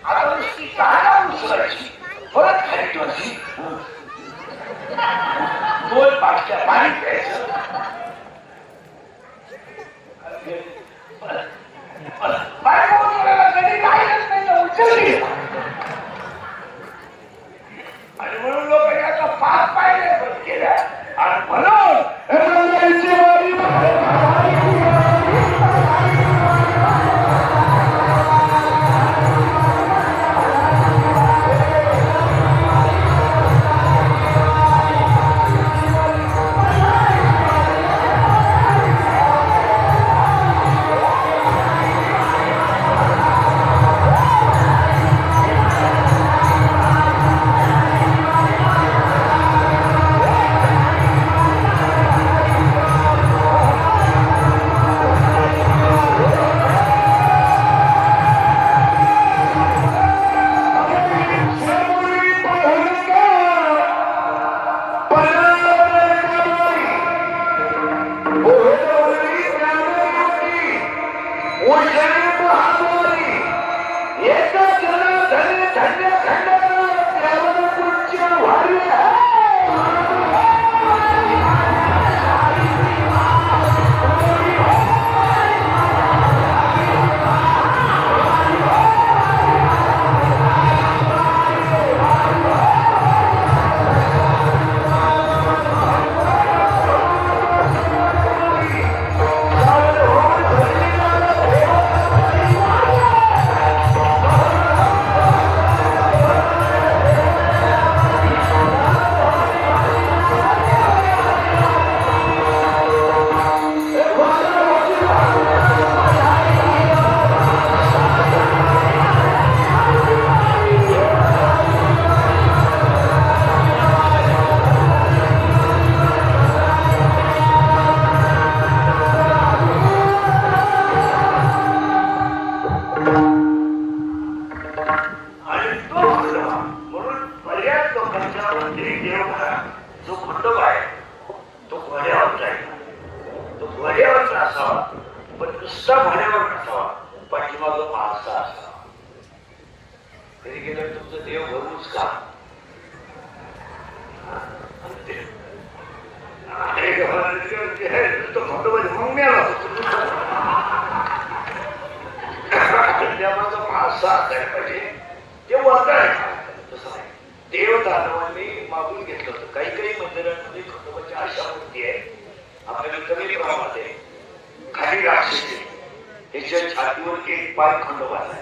आता नुसती चहाला उसरायची परत खाली ठेवायची दोन पाचच्या पाणी प्यायचं कधी काहीच नाही उचलली आणि म्हणून लोकांनी आता 5 पायऱ्या बंद केल्या आणि म्हणून देवदानवांनी मागून घेतलं होतं. काही काही मंदिरांमध्ये खंडोबाच्या अशा मूर्ती आहे आपल्याला कमी प्रमाणात आहे. खाली राक्षसी त्याच्या छातीवर एक पाय खंडोबाचा आहे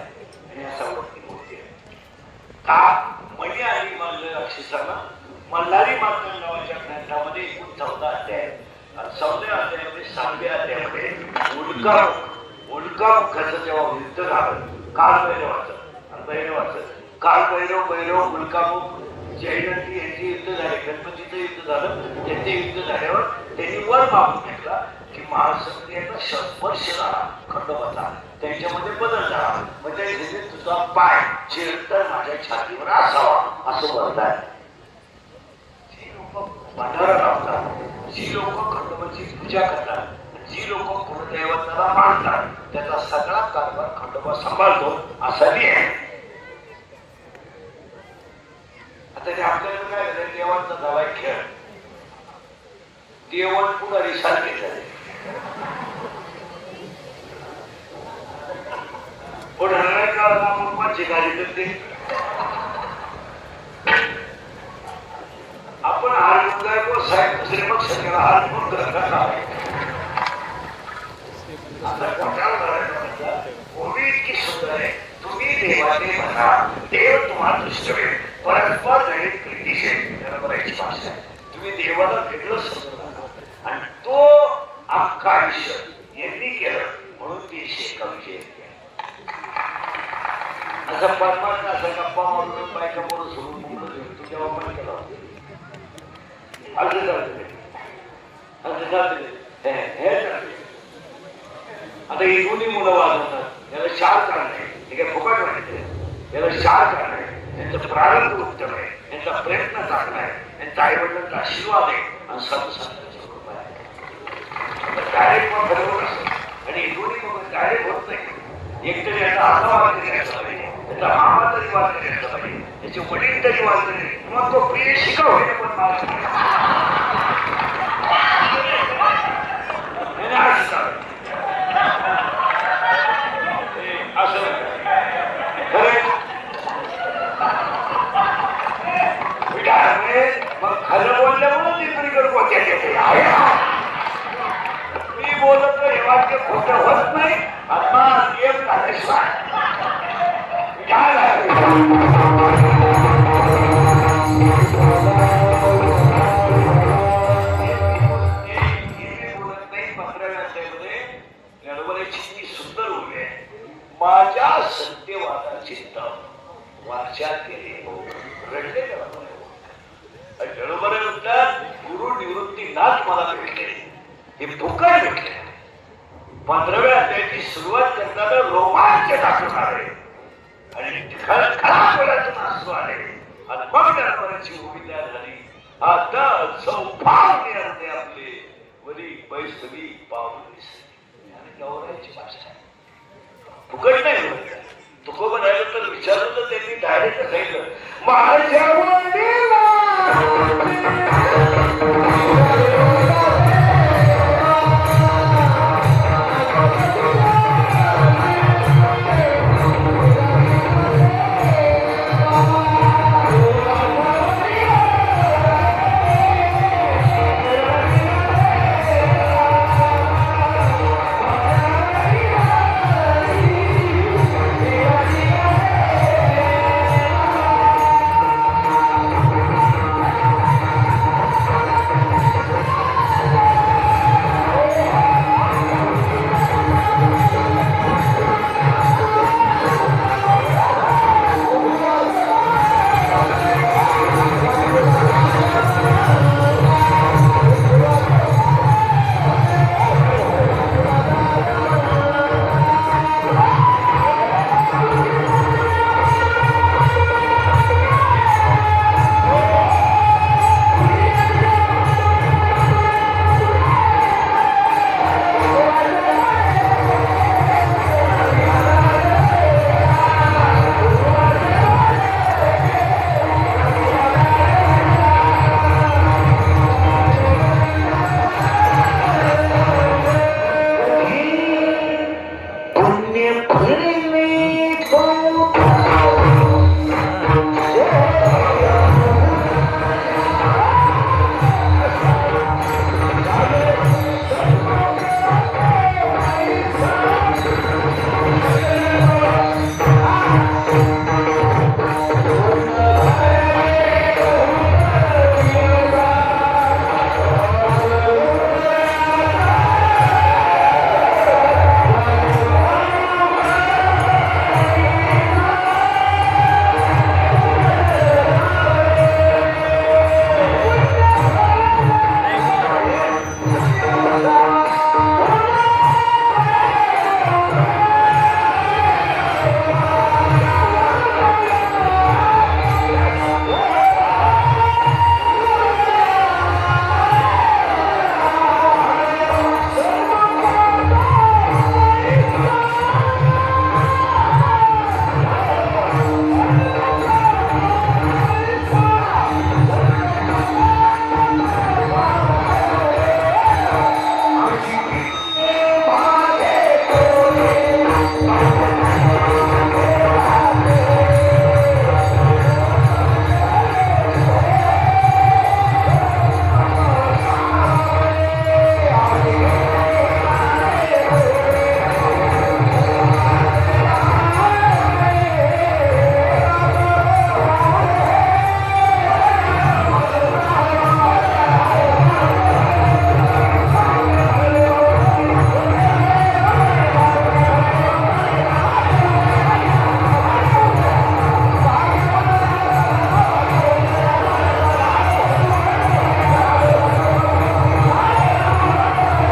आणि असा मूर्ती आहे. का मणी आणि मानलं राक्षसांना मल्हारी मार्तंड नावाच्या ग्रंथामध्ये एकूण 14 अध्याय आणि 14 अध्यायामध्ये 7व्या अध्यायामध्ये उल्कामुखाचं जेव्हा युद्ध झालं कालभैरवाचं आणि भैरवाचं कालभैरव भैरव उल्कामुख जयनंदी यांचे युद्ध झाले. गणपतीचं युद्ध झालं. त्यांचे युद्ध झाल्यावर त्यांनी वर मागून घेतला की महासंत यांना स्पर्श झाला खंडोबाचा त्यांच्यामध्ये बदल झाला म्हणजे तुझा पाय चिरंतर माझ्या छातीवर असावा असं वरदान. जी लोक भंडारा लावतात, जी लोक खंडोबाची पूजा करतात, जी लोक कुलदैवताला मानतात त्याचा सगळा कारभार खंडोबा सांभाळतो असा आहे. आता ते आपल्याला काय झालं देवांचा झालाय खेळ. देवण पुढारी सारखे झाले. आपण हार घेऊन साहेब दुसरे पक्ष केला हार ओवी इतकी सुंदर आहे. तुम्ही देवाने म्हणा देव तुम्हाला दृष्ट होईल परस्पर जडित प्रीतीचे बऱ्याची भाषा आहे. तुम्ही देवाला वेगळं समजून आणि तो अख्खा आयुष्य यांनी केलं म्हणून ती शेकाविषयी असं परमात्मा असं गप्पा मारून बायका बोलून सोडून बोलून तू तेव्हा पण केला आता ही दोन्ही मुलं वाजवतात याला 4 कारण आहे. हे काय फुकट माहिती याला 4 कारण आहे. यांचा प्रारंभ उत्तम आहे, यांचा प्रयत्न चांगला आहे, यांचा आईवडिलांचा आशीर्वाद आहे आणि संतांचा कृपा आहे. डायरेक्ट पण बरोबर असतं आणि दोन्ही मग डायरेक्ट होत नाही. एक तरी याचा असा वाचलेला असला पाहिजे, त्याचा मामा तरी वाचलेला असला पाहिजे, त्याचे वडील तरी वाचलेले, मग तो प्रिय शिकवले पण असं मग खरं बोलल्यामुळे दुसरीकडे पोहोचत येते. मी बोलत हे वाक्य खोटं होत नाही. आत्मा नियम झाल्याशिवाय बोलत नाही. 15व्या अध्यायामध्ये गडबडीची सुंदर उभी आहे. माझ्या सत्यवादाची तप वाचात गेले रडले गडबड म्हणतात. गुरु निवृत्तीनाथ मला भेटले, हे फुकट भेटले. 15व्या अध्यायाची सुरुवात करताना रोमांच दाखवणार आहे आणि खळखळाटून हसू आले आणि मग गडबडीची उभी तयार झाली. आता सौभाग्य आपले वरी बैसली पावली आणि गौराची भाषा